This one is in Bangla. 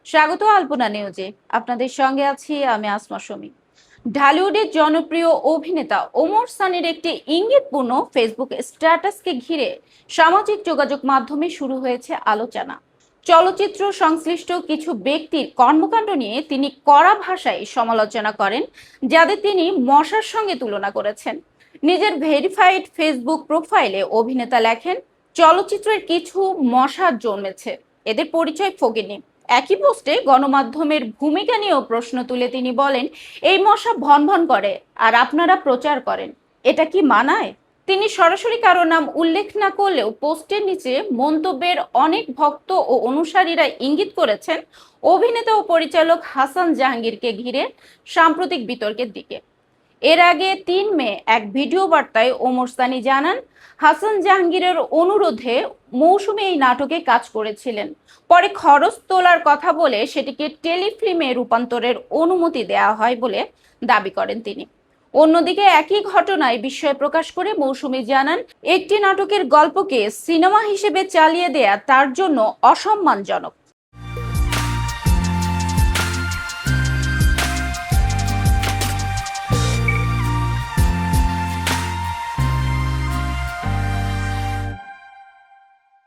স্বাগত আলপনা নিউজে। আপনাদের সঙ্গে আছি আমি আসমা শমী। ঢালিউডের জনপ্রিয় অভিনেতা ওমর সানির একটি ইঙ্গিতপূর্ণ ফেসবুক স্ট্যাটাসকে ঘিরে সামাজিক যোগাযোগ মাধ্যমে শুরু হয়েছে আলোচনা। চলচ্চিত্র সংশ্লিষ্ট কিছু ব্যক্তির কর্মকাণ্ড নিয়ে তিনি কড়া ভাষায় সমালোচনা করেন, যাদের তিনি মশার সঙ্গে তুলনা করেছেন। নিজের ভেরিফাইড ফেসবুক প্রোফাইলে অভিনেতা লেখেন, চলচ্চিত্রের কিছু মশা জন্মেছে, এদের পরিচয় ফোকেনি। একই পোস্টে গণমাধ্যমের ভূমিকা নিয়েও প্রশ্ন তুলে তিনি বলেন, এই মশা ভন ভন করে আর আপনারা প্রচার করেন, এটা কি মানায়? তিনি সরাসরি কারো নাম উল্লেখ না করলেও পোস্টের নিচে মন্তব্যের অনেক ভক্ত ও অনুসারীরা ইঙ্গিত করেছেন অভিনেতা ও পরিচালক হাসান জাহাঙ্গীরকে ঘিরে সাম্প্রতিক বিতর্কের দিকে। এর আগে ৩ মে এক ভিডিও বার্তায় ওমর সানি জানান, হাসান জাহাঙ্গীরের অনুরোধে মৌসুমী এই নাটকে কাজ করেছিলেন। পরে খরচ তোলার কথা বলে সেটিকে টেলিফিল্মে রূপান্তরের অনুমতি দেওয়া হয় বলে দাবি করেন তিনি। অন্যদিকে একই ঘটনায় বিস্ময় প্রকাশ করে মৌসুমী জানান, একটি নাটকের গল্পকে সিনেমা হিসেবে চালিয়ে দেয়া তার জন্য অসম্মানজনক।